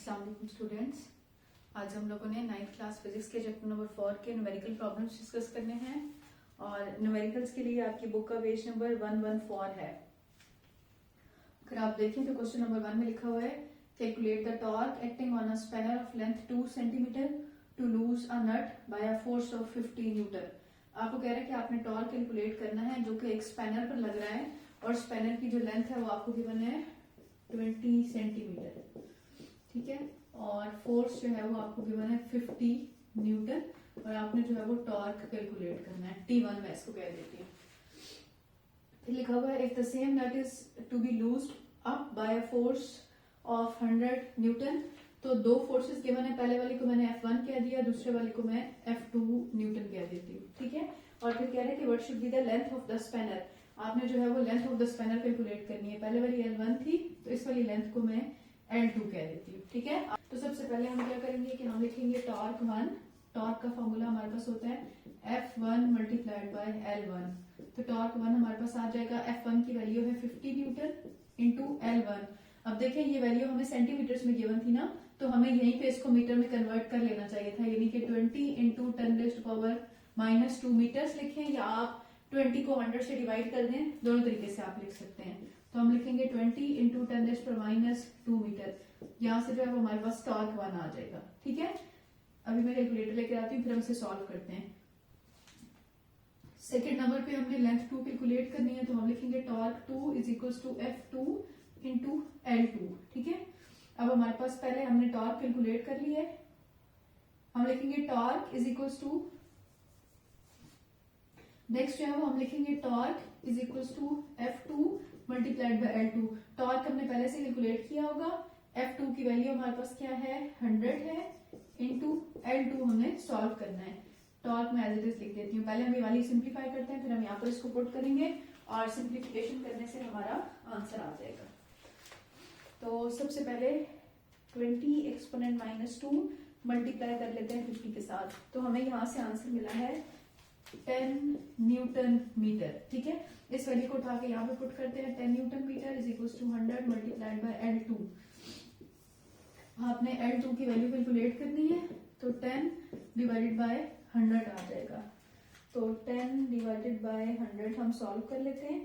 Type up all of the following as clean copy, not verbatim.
अस्सलाम वालेकुम स्टूडेंट्स। आज हम लोगों ने 9th क्लास फिजिक्स के चैप्टर नंबर 4 के न्यूमेरिकल प्रॉब्लम्स डिस्कस करने हैं और न्यूमेरिकल्स के लिए आपकी बुक का पेज नंबर 114 है। अगर आप देखें तो क्वेश्चन नंबर 1 में लिखा हुआ है calculate the torque acting on a spanner of length 2 centimetre to loose a nut by a force of 50 newton. आपको कह रहा है कि आपने टॉर्क कैलकुलेट करना है जो कि एक स्पैनर पर लग रहा है और स्पैनर की जो लेंथ है वो आपको गिवन है 20 सेंटीमीटर, ठीक है, और फोर्स जो है वो आपको गिवन है 50 न्यूटन और आपने जो है वो टॉर्क कैलकुलेट करना है। T1 मैं इसको कह देती हूँ। फिर लिखा हुआ है if the same nut is to be loosed up by a force of 100 newton. तो दो फोर्सेस गिवन है, पहले वाले को मैंने F1 कह दिया, दूसरे वाले को मैं F2 न्यूटन कह देती हूँ, ठीक है। और फिर कह रहे हैं कि what should be the length of the spanner. आपने जो है वो length of the spanner calculate करनी है। पहले वाली L1 थी तो इस वाली लेंथ को मैं L2 कह देती हूँ, ठीक है। तो सबसे पहले हम क्या करेंगे कि हम लिखेंगे टॉर्क 1। टॉर्क का फॉर्मूला हमारे पास होता है F1 मल्टीप्लाइड बाय L1। तो टॉर्क 1 हमारे पास आ जाएगा, F1 की वैल्यू है 50 न्यूटन इंटू L1। अब देखें ये वैल्यू हमें सेंटीमीटर्स में गिवन थी ना, तो हमें यहीं पे इसको मीटर में कन्वर्ट कर लेना चाहिए था, यानी कि 20 इंटू 10⁻⁻² मीटर्स लिखें या आप 20 को 100 से डिवाइड कर दें, दोनों तरीके से आप लिख सकते हैं। तो हम लिखेंगे 20 इंटू 10⁻² मीटर। यहाँ से जो है वो हमारे पास टॉर्क 1 आ जाएगा, ठीक है। अभी मैं कैलकुलेटर लेकर आती हूँ, फिर हम इसे सॉल्व करते हैं। सेकेंड नंबर पे हमने लेंथ 2 कैलकुलेट करनी है, तो हम लिखेंगे torque 2 is equal to F2 into L2, ठीक है। अब हमारे पास पहले हमने टॉर्क कैलकुलेट कर ली है, हम लिखेंगे torque is equal to, next जो है वो हम लिखेंगे torque is equal to F2 multiplied by L2। Torque हमने पहले से कैलकुलेट किया होगा, F2 की वैल्यू हमारे पास क्या है 100 है, इंटू L2 हमें सॉल्व करना है। टॉर्क मैं एज इट इज लिख देती हूँ। पहले हम ये वाली सिंप्लीफाई करते हैं, फिर हम यहाँ पर इसको पुट करेंगे और सिंप्लीफिकेशन करने से हमारा आंसर आ जाएगा। तो सबसे पहले 20 एक्सपोनेंट -2 मल्टीप्लाई कर लेते हैं 50 के साथ, तो हमें यहाँ से आंसर मिला है 10 न्यूटन मीटर, ठीक है। इस वैल्यू को उठा के यहाँ पे पुट करते हैं, 10 newton metre is equal to 100 multiplied by L2। आपने L2 की वैल्यू कैलकुलेट करनी है, तो 10 डिवाइडेड बाय 100 आ जाएगा। तो 10 डिवाइडेड बाय 100 हम सॉल्व कर लेते हैं,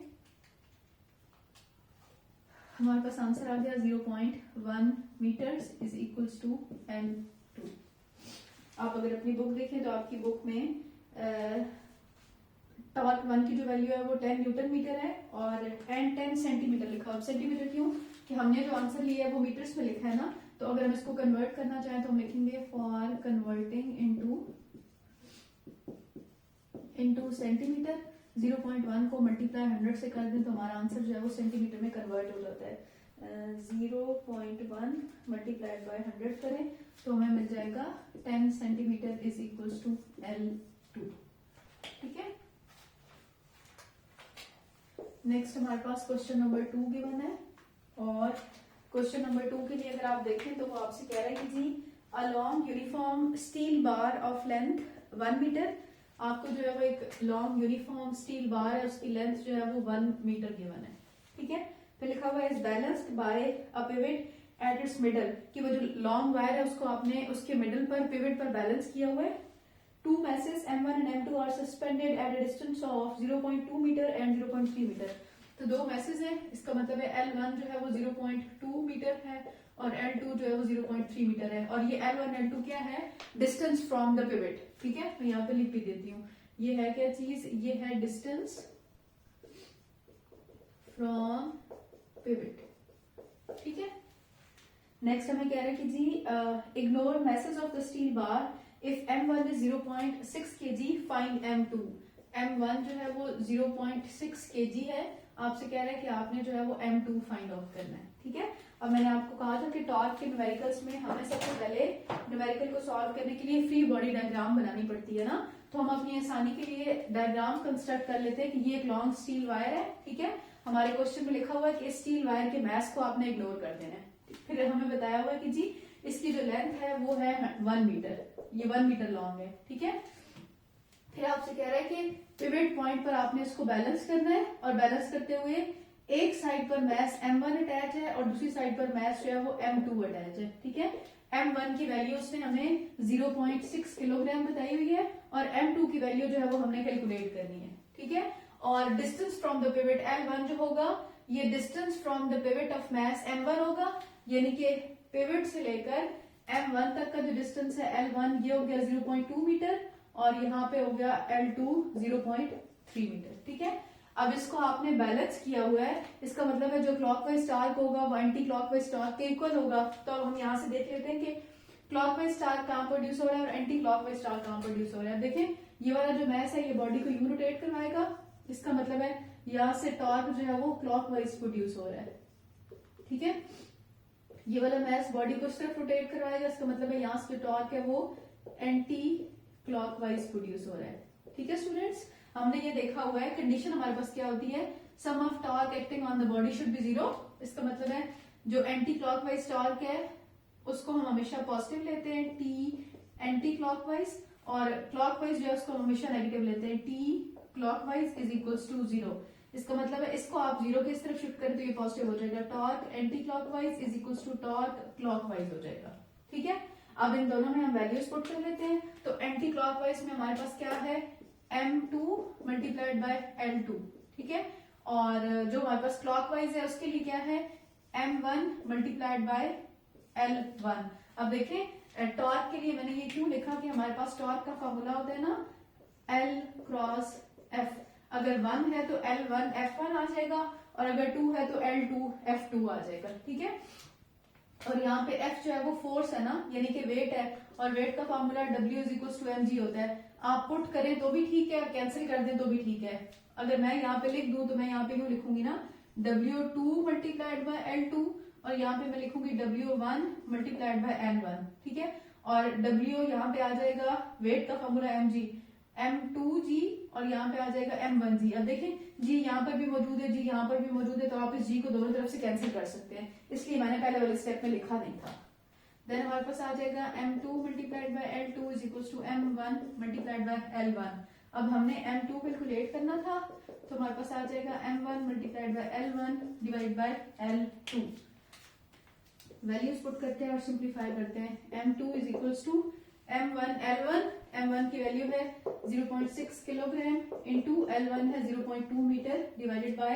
हमारे पास आंसर आ गया 0.1 metres is equal to L2। आप अगर अपनी बुक देखें तो आपकी बुक में टॉर्क 1 की जो वैल्यू है वो 10 न्यूटन मीटर है और एंड 10 सेंटीमीटर लिखा है। सेंटीमीटर क्यों कि हमने जो आंसर लिया है वो मीटर्स में लिखा है ना, तो अगर हम इसको कन्वर्ट करना चाहें तो हम लिखेंगे फॉर कन्वर्टिंग इनटू सेंटीमीटर। 0.1 को मल्टीप्लाई 100 से कर दें तो हमारा आंसर जो है वो सेंटीमीटर में कन्वर्ट हो जाता है। 0.1 मल्टीप्लाइड बाय 100 करें तो हमें मिल जाएगा 10 centimetre is equal to L2, ठीक है। नेक्स्ट हमारे पास क्वेश्चन नंबर 2 गिवन है और क्वेश्चन नंबर 2 के लिए अगर आप देखें तो वो आपसे कह रहा है कि जी a long uniform steel bar of length 1 metre. आपको जो है वो एक लॉन्ग यूनिफॉर्म स्टील बार है, उसकी लेंथ जो है वो 1 मीटर गिवन है, ठीक है। फिर लिखा हुआ है is balanced bye a pivot at its middle, कि वो जो लॉन्ग वायर है उसको आपने उसके मिडल पर पिवट पर बैलेंस किया हुआ है। Two masses M1 and M2 are suspended at a distance of 0.2 metre and 0.3 metre. तो दो मैसेज है, इसका मतलब है L1 जो है वो 0.2 मीटर है और L2 जो है वो 0.3 मीटर है। और ये L1 L2 क्या है, डिस्टेंस फ्रॉम द पिवट, ठीक है। मैं यहाँ पे लिख भी देती हूँ, ये है क्या चीज, ये है डिस्टेंस फ्रॉम पिवट, ठीक है। नेक्स्ट हमें कह रहे हैं कि जी ignore message of the steel bar if M1 is 0.6 kg find M2। M1 जो है वो 0.6 kg है, आपसे कह रहा है कि आपने जो है वो M2 फाइंड आउट करना है, ठीक है। अब मैंने आपको कहा था कि टॉर्क के न्यूमेरिकल्स में हमें सबसे पहले न्यूमेरिकल को सॉल्व करने के लिए फ्री बॉडी डायग्राम बनानी पड़ती है ना, तो हम अपनी आसानी के लिए डायग्राम कंस्ट्रक्ट कर लेते हैं कि ये एक लॉन्ग स्टील वायर है, ठीक है। हमारे क्वेश्चन में लिखा हुआ है कि स्टील वायर के मास को आपने इग्नोर कर देना है। फिर हमें बताया हुआ है कि जी इसकी जो लेंथ है वो है 1 मीटर, ये 1 मीटर लॉन्ग है, ठीक है। फिर आपसे कह रहा है कि पिवट पॉइंट पर आपने इसको बैलेंस करना है और बैलेंस करते हुए एक साइड पर मास M1 अटैच है और दूसरी साइड पर मास जो है वो m2 अटैच है, ठीक है। m1 की वैल्यू उसने हमें 0.6 किलोग्राम बताई हुई है और m2 की वैल्यू जो है वो हमने कैलकुलेट करनी है, ठीक है। और distance from the pivot L1 जो होगा ये distance from the pivot of mass m1 होगा, यानी कि पिवट से लेकर m1 तक का जो डिस्टेंस है L1 ये हो गया 0.2 मीटर और यहाँ पे हो गया L2 0.3 मीटर, ठीक है। अब इसको आपने बैलेंस किया हुआ है, इसका मतलब है जो क्लॉकवाइज टार्क होगा वो एंटी क्लॉकवाइज टार्क के इक्वल होगा। तो अब हम यहाँ से देख लेते हैं कि क्लॉकवाइज टार्क कहाँ प्रोड्यूस हो रहा है और एंटी क्लॉकवाइज टार्क कहाँ प्रोड्यूस हो रहा है। देखें ये वाला जो मैस है ये बॉडी को यूं रोटेट करवाएगा, इसका मतलब है यहाँ से टॉर्क जो है वो क्लॉकवाइज प्रोड्यूस हो रहा है, ठीक है। ये वाला मैस बॉडी को सिर्फ रोटेट करवाएगा, इसका मतलब है यहाँ से जो टॉर्क है वो एंटी क्लॉकवाइज प्रोड्यूस हो रहा है, ठीक है स्टूडेंट्स। हमने ये देखा हुआ है कंडीशन हमारे पास क्या होती है, sum of torque acting on the body should be 0। इसका मतलब है जो एंटी क्लॉकवाइज टॉर्क है उसको हम हमेशा पॉजिटिव लेते हैं टी एंटी क्लॉकवाइज, और क्लॉकवाइज जो है उसको हम हमेशा नेगेटिव लेते हैं T clockwise is equals to 0। इसका मतलब है इसको आप 0 की तरफ शिफ्ट करें तो ये पॉजिटिव हो जाएगा, torque anticlockwise is equals to torque clockwise हो जाएगा, ठीक है। अब इन दोनों में हम वैल्यूज पुट कर लेते हैं। तो एंटी क्लॉकवाइज में हमारे पास क्या है m2 मल्टीप्लाइड बाय L2, ठीक है। और जो हमारे पास क्लॉकवाइज है उसके लिए क्या है m1 मल्टीप्लाइड बाय L1। अब देखें टॉर्क के लिए मैंने ये क्यों लिखा कि हमारे पास टॉर्क का फॉर्मूला होता है ना L क्रॉस F। अगर 1 है तो L1 F1 आ जाएगा और अगर 2 है तो L2 F2 आ जाएगा, ठीक है। और यहाँ पे F जो है वो फोर्स है ना, यानी कि वेट है, और वेट का formula W is equal to mg होता है। आप पुट करें तो भी ठीक है और कैंसिल कर दें तो भी ठीक है। अगर मैं यहाँ पे लिख दूं तो मैं यहाँ पे यूं लिखूंगी ना W2 मल्टीप्लाइड बाय L2 और यहाँ पे मैं लिखूंगी W1 मल्टीप्लाइड बाय L1, ठीक है। और W यहाँ पे आ जाएगा वेट का फॉर्मूला mg m2g और यहाँ पे आ जाएगा m1g। अब देखें जी यहाँ पर भी मौजूद है, जी यहाँ पर भी मौजूद है, तो आप इस g को दोनों तरफ से कैंसिल कर सकते हैं, इसलिए मैंने पहले वाले स्टेप में लिखा नहीं था। देन हमारे पास आ जाएगा m2 multiplied by L2 is equal to m1 multiplied by L1। अब हमने m2 कैलकुलेट करना था तो हमारे पास आ जाएगा m1 multiplied by L1 divide by L2। Values put करते हैं और सिंप्लीफाई करते हैं। m2 is equal to m1 L1, m1 की वैल्यू है 0.6 किलोग्राम इंटू L1 है 0.2 मीटर डिवाइडेड बाय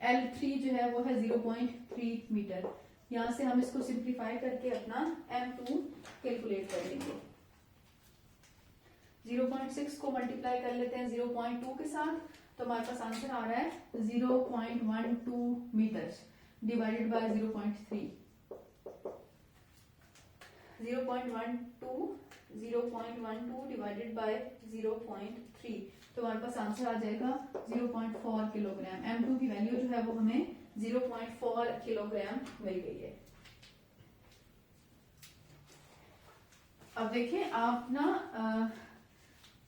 L3 जो है वो है 0.3 मीटर। यहाँ से हम इसको सिंप्लीफाई करके अपना m2 कैलकुलेट कर लेंगे। 0.6 को मल्टीप्लाई कर लेते हैं 0.2 के साथ तो हमारे पास आंसर आ रहा है 0.12 metre divided by 0.3। 0.12 divided by 0.3 तो हमारे पास आंसर आ जाएगा 0.4 किलोग्राम। m2 की वैल्यू जो है वो हमें 0.4 किलोग्राम मिल गई है। अब देखिए आप ना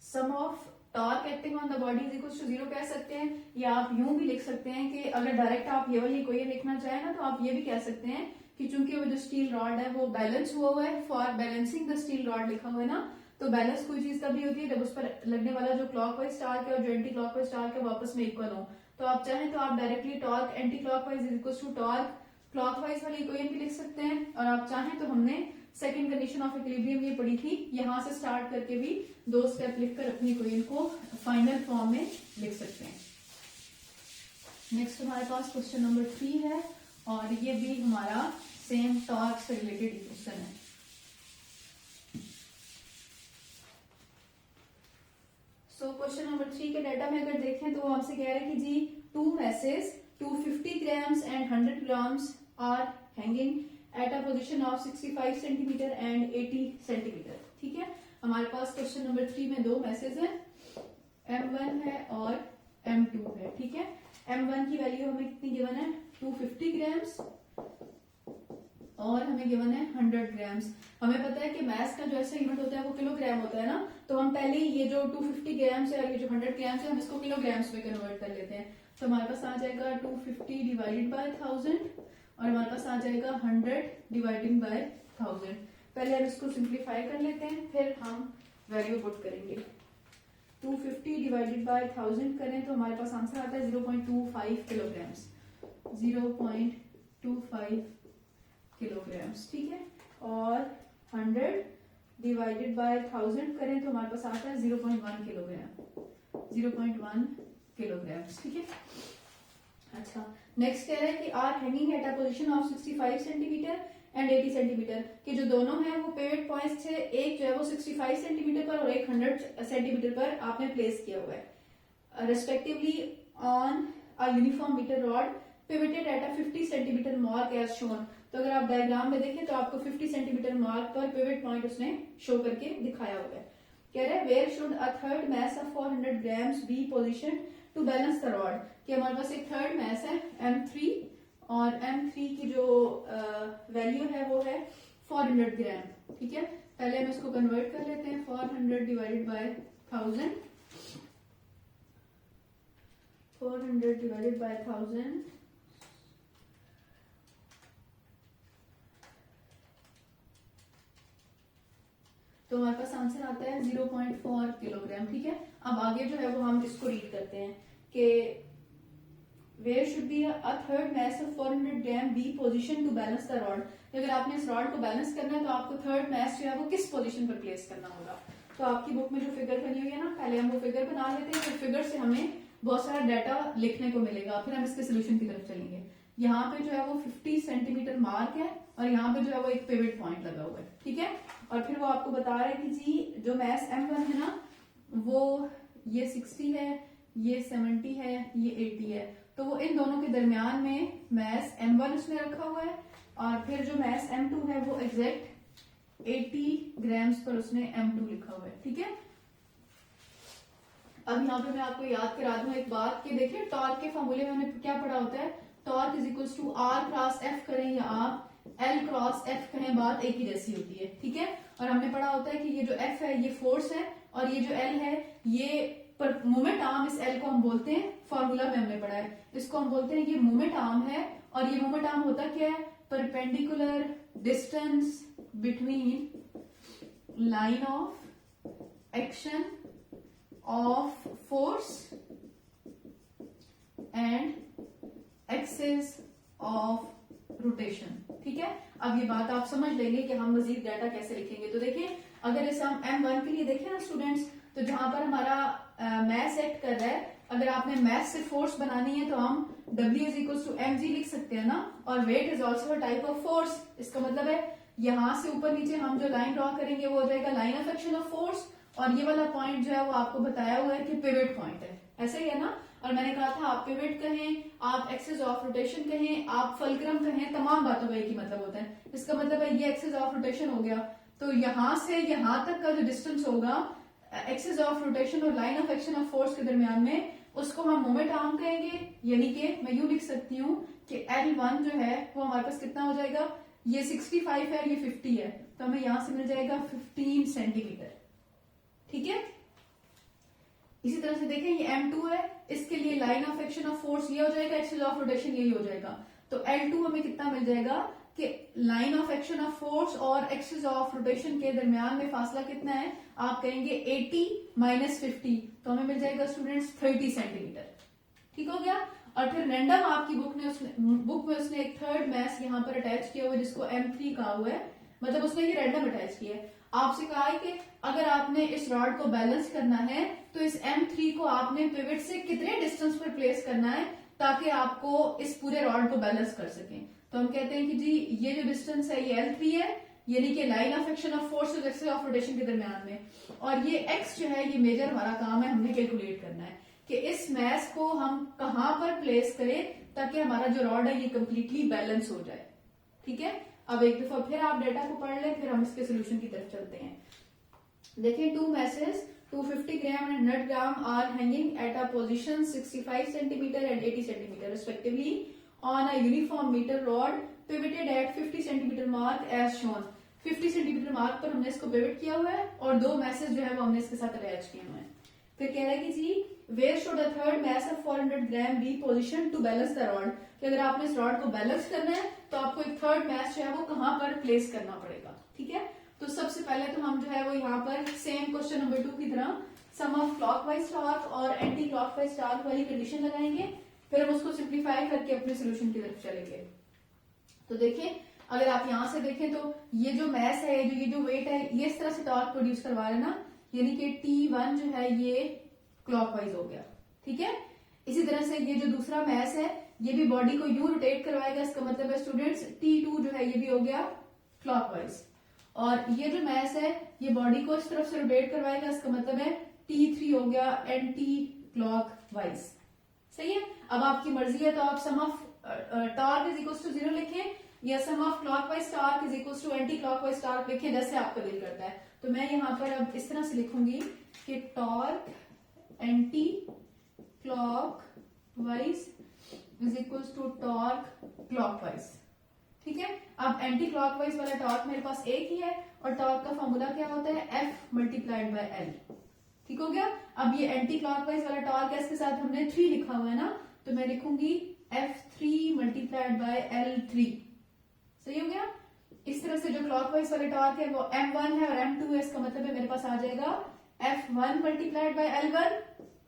sum of torque acting on the body is equal to 0 कह सकते हैं, या आप यूं भी लिख सकते हैं कि अगर डायरेक्ट आप ये वाली इक्वेशन लिखना चाहें ना तो आप ये भी कह सकते हैं कि चूंकि वो जो स्टील रॉड है वो बैलेंस हुआ है, for balancing the steel rod लिखा हुआ है ना, तो बैलेंस कोई चीज तभी होती है जब उस पर लगने वाला जो क्लॉकवाइज टार्क है और जो एंटी क्लॉकवाइज टार्क है वो आपस में इक्वल हो। तो आप चाहें तो आप directly torque anticlockwise is equal to torque clockwise वाली इक्वेशन भी लिख सकते हैं, और आप चाहें तो हमने सेकंड कंडीशन ऑफ इक्विलिब्रियम ये पढ़ी थी, यहाँ से स्टार्ट करके भी 2 स्टेप लिखकर अपनी इक्वेशन को फाइनल फॉर्म में लिख सकते हैं। नेक्स्ट हमारे पास क्वेश्चन नंबर 3 है और ये भी हमारा सेम टॉर्क से रिलेटेड क्वेश्चन है। सो क्वेश्चन नंबर 3 के डाटा में अगर देखें तो वो हमसे कह रहे हैं कि जी 2 message 250 grams and 100 grams are hanging at a position of 65 centimeter and 80 centimeter। ठीक है, हमारे पास क्वेश्चन नंबर 3 में 2 मैसेज है, M1 है और M2 है। ठीक है, M1 की वैल्यू हमें कितनी गिवन है 250 ग्राम्स और हमें गिवन है 100 ग्राम्स। हमें पता है कि मैस का जो ऐसा यूनिट होता है वो किलोग्राम होता है ना, तो हम पहले ये जो 250 ग्राम्स है और ये जो 100 ग्राम्स है हम इसको किलोग्राम्स में कन्वर्ट कर लेते हैं। तो हमारे पास आ जाएगा 250 डिवाइडेड बाय 1000 और हमारे पास आ जाएगा 100 डिवाइडिंग बाय 1000। पहले हम इसको सिंप्लीफाई कर लेते हैं फिर हम वैल्यू पुट करेंगे। 250 डिवाइडेड बाय 1000 करें तो हमारे पास आंसर आता है 0.25 किलोग्राम्स। 0.25 0.25 किलोग्राम्स, ठीक है। और 100 डिवाइडेड बाय 1000 करें तो हमारे पास आता है 0.1 किलोग्राम, 0.1 किलोग्राम्स, ठीक है। अच्छा, नेक्स्ट कह रहा है कि are hanging at a position of 65 centimetre and 80 centimetre, कि जो दोनों हैं वो पिवट पॉइंट्स थे, एक जो है वो 65 सेंटीमीटर पर और एक 100 सेंटीमीटर पर आपने प्लेस किया हुआ है, respectively on a uniform metre rod pivoted at a 50 centimetre mark as shown. तो अगर आप डायग्राम में देखें तो आपको 50 सेंटीमीटर मार्क पर पिवट पॉइंट उसने शो करके दिखाया हुआ है। कह रहे हैं where should a third mass of 400 grams be position to balance the rod, कि हमारे पास एक थर्ड मैस है M3 और M3 की जो वैल्यू है वो है 400 ग्राम, ठीक है। पहले हम इसको कन्वर्ट कर लेते हैं, 400 डिवाइडेड बाय 1000, 400 डिवाइडेड बाय 1000 तो हमारे पास आंसर आता है 0.4 किलोग्राम, ठीक है। अब आगे जो है वो हम इसको रीड करते हैं कि where should be a third mass of 400 gram be position to balance the rod. अगर आपने इस रॉड को बैलेंस करना है तो आपको थर्ड मैस जो है वो किस पोजीशन पर प्लेस करना होगा। तो आपकी बुक में जो फिगर बनी हुई है ना, पहले हम वो फिगर बना लेते हैं, फिर फिगर से हमें बहुत सारा डाटा लिखने को मिलेगा, फिर हम इसके सोल्यूशन की तरफ चलेंगे। यहाँ पे जो है वो 50 सेंटीमीटर मार्क है और यहाँ पे जो है वो एक पिवट पॉइंट लगा हुआ है, ठीक है। और फिर वो आपको बता रहा है कि जी जो मैस M1 है ना वो ये 60 है, ये 70 है, ये 80 है, तो वो इन दोनों के दरमियान में मैस M1 उसने रखा हुआ है और फिर जो मैस M2 है वो एग्जैक्ट 80 ग्राम्स पर उसने M2 लिखा हुआ है, ठीक है। अब यहाँ पे मैं आपको याद करा दूं एक बात कि देखिए टॉर्क के फॉर्मूले में हमने क्या पढ़ा होता है, torque is equal to R cross F करें या आप एल क्रॉस एफ कहें, बात एक ही जैसी होती है, ठीक है। और हमने पढ़ा होता है कि ये जो एफ है ये फोर्स है और ये जो एल है ये पर मोमेंट आर्म, इस एल को हम बोलते हैं, फॉर्मूला में हमने पढ़ा है, इसको हम बोलते हैं ये मोमेंट आर्म है। और ये मोमेंट आर्म होता क्या है, perpendicular distance between line of action of force and axis of rotation, ठीक है। अब ये बात आप समझ लेंगे कि हम मजीद डाटा कैसे लिखेंगे। तो देखिए अगर इस हम M1 के लिए देखें ना स्टूडेंट्स, तो जहां पर हमारा मैस एक्ट कर रहा है, अगर आपने मैस से फोर्स बनानी है तो हम W is equal to mg लिख सकते हैं ना, और weight is also a type of force. इसका मतलब है यहां से ऊपर नीचे हम जो लाइन ड्रॉ करेंगे वो हो जाएगा line of action of force, और ये वाला पॉइंट जो है वो आपको बताया हुआ है कि पिवट पॉइंट है, ऐसे ही है ना। और मैंने कहा था आप पिवट कहें, आप एक्सिस ऑफ रोटेशन कहें, आप फलक्रम कहें, तमाम बातों का एक ही मतलब होता है। इसका मतलब है ये एक्सिस ऑफ रोटेशन हो गया, तो यहां से यहां तक का जो डिस्टेंस होगा एक्सिस ऑफ रोटेशन और line of action of force के दरमियान में, उसको हम मोमेंट आर्म कहेंगे। यानी कि मैं यूं लिख सकती हूँ कि L1 जो है वो हमारे पास कितना हो जाएगा, ये 65 है, ये 50 है, तो हमें यहां से मिल जाएगा 15 सेंटीमीटर, ठीक है। इसी तरह से देखें ये M2 है, इसके लिए line of action of force ये हो जाएगा, एक्सिस ऑफ रोटेशन यही हो जाएगा, तो L2 हमें कितना मिल जाएगा कि line of action of force और एक्सिस ऑफ रोटेशन के दरमियान में फासला कितना है, आप कहेंगे 80 माइनस 50, तो हमें मिल जाएगा स्टूडेंट्स 30 सेंटीमीटर, ठीक हो गया। और फिर रैंडम आपकी बुक में उसने एक थर्ड मैस यहाँ पर अटैच किया हुआ है जिसको M3 कहा हुआ है, मतलब उसने ये रैंडम अटैच किया है। आपसे कहा है कि अगर आपने इस रॉड को बैलेंस करना है तो इस M3 को आपने पिवट से कितने डिस्टेंस पर प्लेस करना है ताकि आपको इस पूरे रॉड को बैलेंस कर सकें। तो हम कहते हैं कि जी ये जो डिस्टेंस है ये L3 है, यानी कि line of action of force और एक्सिस ऑफ रोटेशन के दरमियान में, और ये x जो है ये मेजर हमारा काम है, हमने कैलकुलेट करना है कि इस मैस को हम कहां पर प्लेस करें ताकि हमारा जो रॉड है ये कंप्लीटली बैलेंस हो जाए, ठीक है। अब एक दफा फिर आप डेटा को पढ़ लें, फिर हम इसके सोल्यूशन की तरफ चलते हैं। देखिए two masses 250 gram and 100 gram are hanging at a position 65 centimetre and 80 centimetre respectively on a uniform metre rod pivoted at 50 centimetre mark as shown. 50 centimetre mark पर हमने इसको पिवट किया हुआ है और दो मैसेज जो है वो हमने इसके साथ अटैच किए हुए हैं। फिर कह रहा है कि जी where should a third mass of 400 gram be position to balance the rod, कि अगर आपने इस रॉड को बैलेंस करना है तो आपको एक थर्ड मैस जो है वो कहां पर प्लेस करना पड़ेगा, ठीक है। तो सबसे पहले तो हम जो है वो यहाँ पर सेम क्वेश्चन नंबर 2 की तरह सम ऑफ क्लॉकवाइज टॉर्क और एंटी क्लॉकवाइज टॉर्क वाली कंडीशन लगाएंगे, फिर हम उसको सिंप्लीफाई करके अपने सोल्यूशन की तरफ चलेंगे। तो देखिए अगर आप यहां से देखें तो ये जो मैस है, ये जो वेट है, ये इस तरह से टॉर्क प्रोड्यूस करवा रहे हैं ना, यानी कि T1 जो है ये क्लॉकवाइज हो गया, ठीक है। इसी तरह से ये जो दूसरा मैस है ये भी बॉडी को यू रोटेट करवाएगा, इसका मतलब है स्टूडेंट्स T2 जो है ये भी हो गया क्लॉकवाइज। और ये जो मैस है ये बॉडी को इस तरफ से रोटेट करवाएगा, इसका मतलब है T3 हो गया एंटी क्लॉकवाइज। सही है। अब आपकी मर्जी है तो आप sum of torque is equal to 0 लिखें या sum of clockwise torque is equal to anti clockwise torque लिखें, जैसे आपको दिल करता है। तो मैं यहां पर अब इस तरह से लिखूंगी कि torque anticlockwise is equal to torque clockwise, ठीक है। अब एंटी क्लॉकवाइज वाला टॉर्क मेरे पास एक ही है और टॉर्क का फॉर्मूला क्या होता है, F मल्टीप्लाइड बाय L, ठीक हो गया। अब ये एंटी क्लॉकवाइज वाला टॉर्क है, इसके साथ हमने 3 लिखा हुआ है ना, तो मैं लिखूंगी F3 मल्टीप्लाइड बाय L3, सही हो गया। इस तरह से जो क्लॉकवाइज वाला टॉर्क है वो M1 है और M2 है, इसका मतलब है मेरे पास आ जाएगा F1 multiplied by L1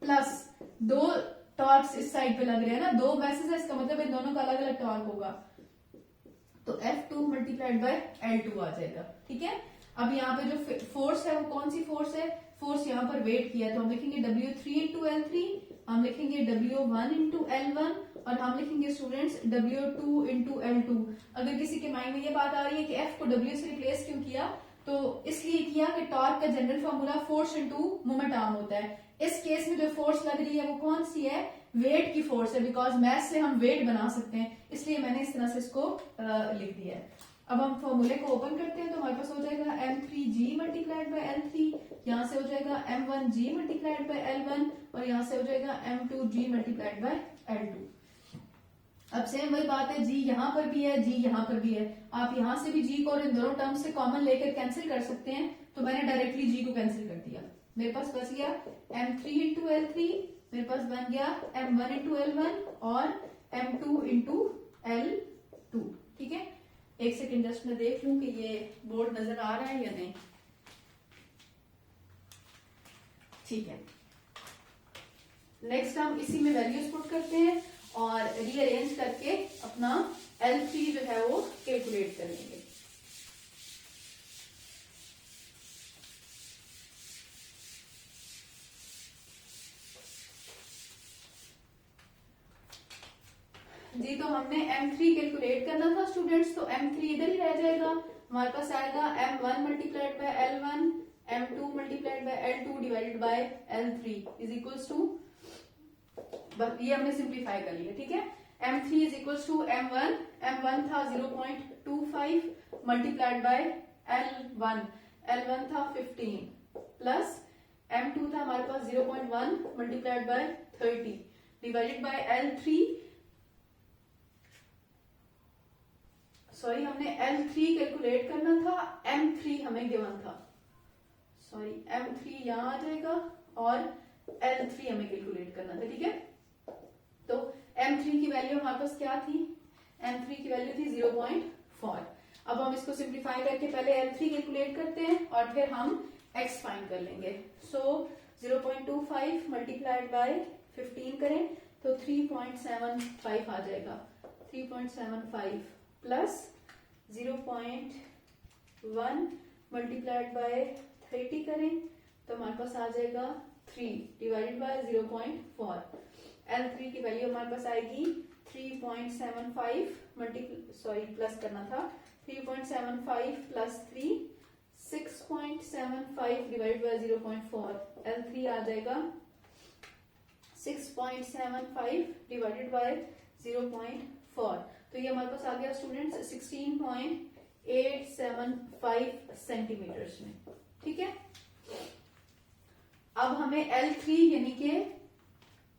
plus 2 torques इस साइड पे लग रहे हैं ना, 2 मैसेज है, इसका मतलब इन दोनों का अलग अलग टॉर्क होगा, तो F2 मल्टीप्लाइड बाय L2 आ जाएगा, ठीक है। अब यहाँ पे जो फोर्स है वो कौन सी फोर्स है, फोर्स यहाँ पर वेट किया, तो हम लिखेंगे W3 इंटू L3, हम लिखेंगे W1 इंटू L1 और हम लिखेंगे स्टूडेंट्स W2 इंटू L2। अगर किसी के माइंड में ये बात आ रही है कि F को W से रिप्लेस क्यों किया, तो इसलिए किया कि टॉर्क का general formula force into moment arm होता है। इस केस में जो फोर्स लग रही है वो कौन सी है, वेट की फोर्स है, बिकॉज मैथ से हम वेट बना सकते हैं, इसलिए मैंने इस तरह से इसको लिख दिया है। अब हम फॉर्मूले को ओपन करते हैं तो हमारे पास हो जाएगा M3G मल्टीप्लाइड बाय L3, यहाँ से हो जाएगा M1G मल्टीप्लाइड बाय L1 और यहाँ से हो जाएगा M2G मल्टीप्लाइड बाय L2। अब सेम वही बात है, G यहाँ पर भी है, G यहाँ पर भी है, आप यहाँ से भी G को और इन दोनों टर्म्स से कॉमन लेकर कैंसिल कर सकते हैं, तो मैंने डायरेक्टली G को कैंसिल कर दिया, मेरे पास बच गया M3 इंटू L3, मेरे पास बन गया M1 इंटू L1 और M2 इंटू L2, ठीक है। एक सेकेंड जस्ट मैं देख लूं कि ये बोर्ड नजर आ रहा है या नहीं, ठीक है। नेक्स्ट हम इसी में वैल्यूज पुट करते हैं और रीअरेंज करके अपना L3 जो है वो कैलकुलेट करेंगे। जी तो हमने M3 कैलकुलेट करना था स्टूडेंट्स, तो M3 इधर ही रह जाएगा, हमारे पास आएगा M1 multiplied by L1, M2 multiplied by L2 divided by L3 is equals to, ये हमने सिंप्लीफाई कर लिया, ठीक है। M3 is equals to M1 था 0.25 मल्टीप्लाइड बाय L1 था 15 प्लस M2 था हमारे पास 0.1 multiplied by 30 divided by L3, sorry हमने L3 कैलकुलेट करना था, M3 हमें गिवन था, सॉरी M3 यहां आ जाएगा और L3 हमें कैलकुलेट करना था, ठीक है। तो M3 की वैल्यू हमारे पास क्या थी, M3 की वैल्यू थी 0.4। अब हम इसको सिंप्लीफाई करके पहले L3 कैलकुलेट करते हैं और फिर हम X फाइंड कर लेंगे। सो 0.25 मल्टीप्लाइड बाय 15 करें तो 3.75 आ जाएगा, 3.75 प्लस 0.1 मल्टीप्लाइड बाय 30 करें तो हमारे पास आ जाएगा 3 डिवाइडेड बाय 0.4। L3 की वैल्यू हमारे पास आएगी 3.75 प्लस करना था 3.75 प्लस 3 6.75 डिवाइडेड बाय 0.4, L3 आ जाएगा 6.75 डिवाइडेड बाय 0.4, तो ये हमारे पास आ गया स्टूडेंट्स 16.875 सेंटीमीटर्स में, ठीक है। अब हमें L3 यानी कि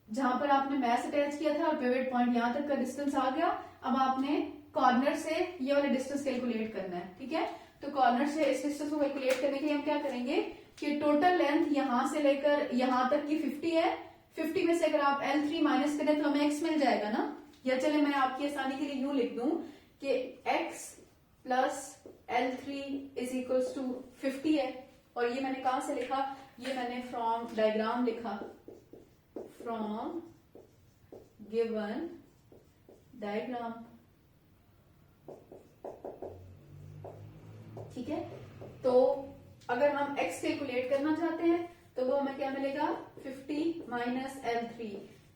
जहां पर आपने मैस अटैच किया था और पिवट पॉइंट यहां तक का डिस्टेंस आ गया, अब आपने कॉर्नर से ये वाला डिस्टेंस कैलकुलेट करना है, ठीक है। तो कॉर्नर से इस डिस्टेंस को कैलकुलेट करने के लिए हम क्या करेंगे कि टोटल लेंथ यहां से लेकर यहां तक की 50 है, 50 में से अगर आप L3 माइनस करें तो हमें X मिल जाएगा ना, या चले मैं आपकी आसानी के लिए यूं लिख दूं कि X plus L3 is equals to 50 है, और ये मैंने कहां से लिखा, ये मैंने फ्रॉम डायग्राम लिखा, फ्रॉम गिवन डायग्राम, ठीक है। तो अगर हम x कैलकुलेट करना चाहते हैं तो वो हमें क्या मिलेगा 50 माइनस L3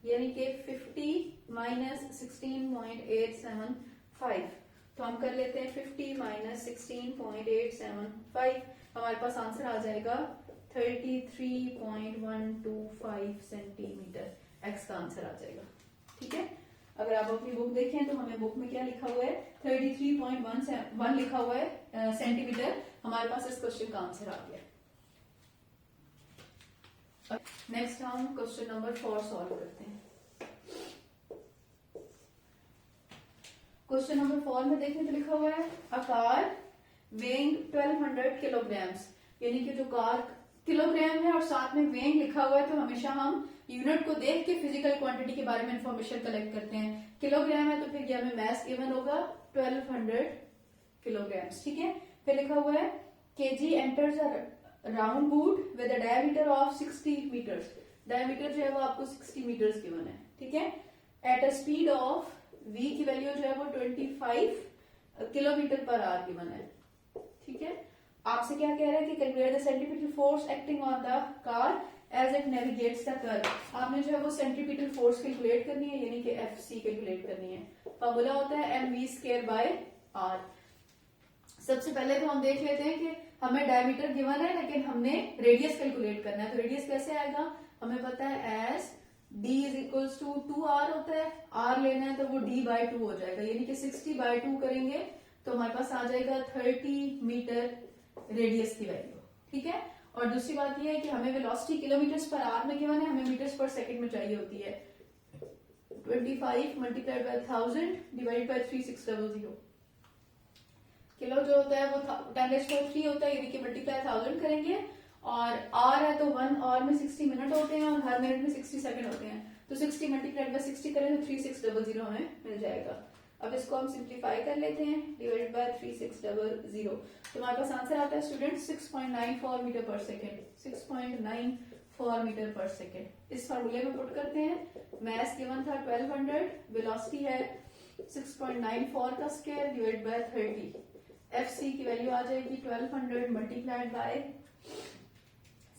यानी कि 50 माइनस 16.875। तो हम कर लेते हैं 50 माइनस 16.875, हमारे पास आंसर आ जाएगा 33.125 सेंटीमीटर। x का आंसर आ जाएगा। ठीक है, अगर आप अपनी बुक देखें तो हमें बुक में क्या लिखा हुआ है 33.1 लिखा हुआ है सेंटीमीटर। हमारे पास इस क्वेश्चन का आंसर आ गया। नेक्स्ट हम क्वेश्चन नंबर 4 सॉल्व करते हैं। क्वेश्चन नंबर 4 में देखें तो लिखा हुआ है अ कार वेइंग 1200 किलोग्राम्स, यानी कि जो कार किलोग्राम है और साथ में वेइंग लिखा हुआ है तो हमेशा हम यूनिट को देख के फिजिकल क्वांटिटी के बारे में इंफॉर्मेशन कलेक्ट करते हैं। किलोग्राम है तो फिर ये हमें मास गिवन होगा 1200 किलोग्राम्स। ठीक है, फिर लिखा हुआ है KG enters a round boot with a diameter of 60 metres. Diameter जो है वो आपको 60 मीटर्स गिवन है। ठीक है, at a speed of v की वैल्यू जो है वो 25 किलोमीटर पर आवर गिवन है। ठीक है, आपसे क्या कह रहा है कि calculate the centripetal force acting on the car as it navigates the curve. आपने जो है वो सेंट्रीपिटल फोर्स कैलकुलेट करनी है, यानी कि एफसी कैलकुलेट करनी है। फॉर्मूला होता है mv²/r। सबसे पहले तो हम देख लेते हैं कि हमें डायमीटर गिवन है लेकिन हमने रेडियस कैलकुलेट करना है। तो रेडियस कैसे आएगा, हमें पता है as d is equals to 2r होता है। r लेना है तो वो d/2 हो जाएगा, यानी कि 60/2 करेंगे तो हमारे पास आ जाएगा 30 मीटर रेडियस की वैल्यू। ठीक है, और दूसरी बात यह है कि हमें वेलोसिटी किलोमीटर्स पर आवर में गिवन है, हमें मीटर्स पर सेकंड में चाहिए होती है। 25 multiplied by 1000 divide by 3600। Kilo जो होता है वो 10⁻³ होता है, यानी कि मल्टीप्लाई 1000 करेंगे, और r है तो 1 आवर में 60 मिनट होते हैं और हर मिनट में 60 सेकंड होते हैं। तो 60 मल्टीप्लाइड बाय 60 करें तो 3600 हमें मिल जाएगा। अब इसको हम सिंप्लीफाई कर लेते हैं, डिवाइडेड बाय 3600। तो हमारे पास आंसर आता है स्टूडेंट 6.94 मीटर पर सेकेंड। 6.94 मीटर पर सेकेंड इस फॉर्मूले में पुट करते हैं। मास गिवन था 1200, वेलोसिटी है 6.94 का स्क्वायर डिवाइड बाय 30। एफसी की वैल्यू आ जाएगी 1200 मल्टीप्लाइड बाय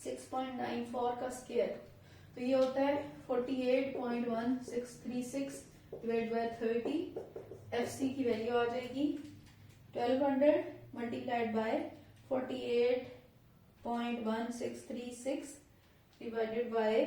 6.94 का स्क्वायर, तो ये होता है 48.1636 डिवाइड बाय 30। एफसी की वैल्यू आ जाएगी 1200 मल्टीप्लाइड बाय 48.1636 डिवाइडेड बाय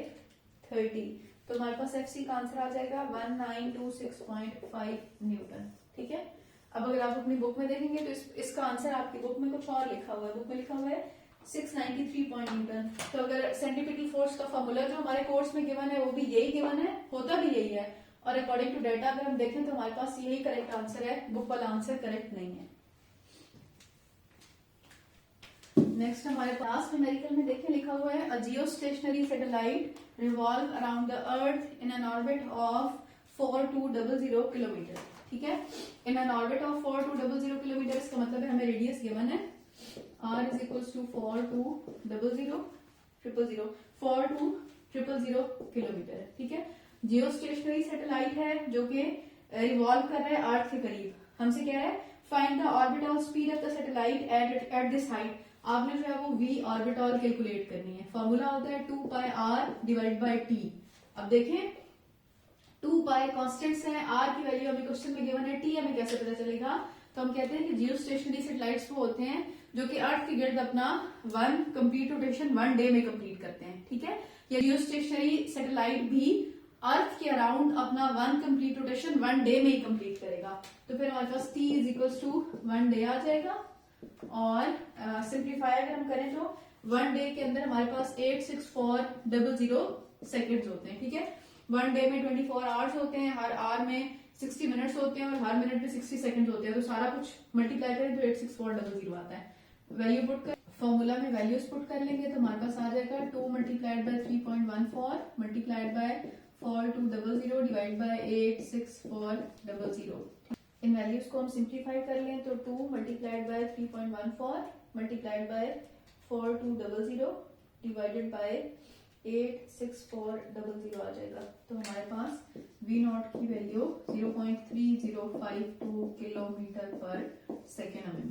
30। तो हमारे पास एफसी का आंसर आ जाएगा 1926.5 न्यूटन। ठीक है, अब अगर आप अपनी बुक में देखेंगे तो इसका आंसर आपकी बुक में कुछ और लिखा हुआ है। बुक में लिखा हुआ है 693 पॉइंट न्यूटन। तो अगर सेंट्रीपिटल फोर्स का फॉर्मूला जो हमारे कोर्स में गिवन है वो भी यही गिवन है, होता भी यही है, और अकॉर्डिंग टू डेटा अगर हम देखें तो हमारे पास यही करेक्ट आंसर है, बुक वाला आंसर करेक्ट नहीं है। नेक्स्ट हमारे पास न्यूमेरिकल में देखें लिखा हुआ है a geostationary satellite revolve around the earth in an orbit of 4200 kilometre. ठीक है, in an orbit of 4200 kilometre, इसका मतलब है हमें रेडियस गिवन है r is equals to 4200 kilometre है। ठीक है, जियोस्टेशनरी सैटेलाइट है जो कि रिवॉल्व कर रहा है अर्थ के करीब। हमसे क्या है find the orbital speed of the satellite at this height. आपने जो है वो v ऑर्बिटल कैलकुलेट करनी है। फॉर्मूला होता है 2πr डिवाइड बाय t। अब देखें 2π कॉन्स्टेंट्स हैं, r की वैल्यू अभी क्वेश्चन में गिवन है, t हमें कैसे पता चलेगा। तो हम कहते हैं कि जियोस्टेशनरी सैटेलाइट्स वो होते हैं जो कि अर्थ के गिर्द अपना 1 कंप्लीट रोटेशन 1 डे में कंप्लीट करते हैं। ठीक है, ये जियोस्टेशनरी सैटेलाइट भी अर्थ के अराउंड अपना 1 कंप्लीट रोटेशन 1 डे में ही कंप्लीट करेगा। तो फिर हमारे पास t is equals to 1 day आ जाएगा, और सिंप्लीफाई अगर हम करें तो 1 डे के अंदर हमारे पास 86400 सेकेंड्स होते हैं। ठीक है, 1 डे में 24 आवर्स होते हैं, हर आवर में 60 मिनट्स होते हैं और हर मिनट में 60 सेकंड होते हैं। तो सारा कुछ मल्टीप्लाई करें तो 86400 आता है। वैल्यू पुट कर फॉर्मूला में वैल्यूज पुट कर लेंगे तो हमारे पास आ जाएगा 2 multiplied by 3.14 multiplied by 4200 divide by 86400। In values को हम सिंप्लीफाई कर लें तो 2 multiplied by 3.14 multiplied by 4200 divided by 86400 आ जाएगा। तो हमारे पास v नॉट की वैल्यू 0.3052 किलोमीटर पर सेकेंड हमें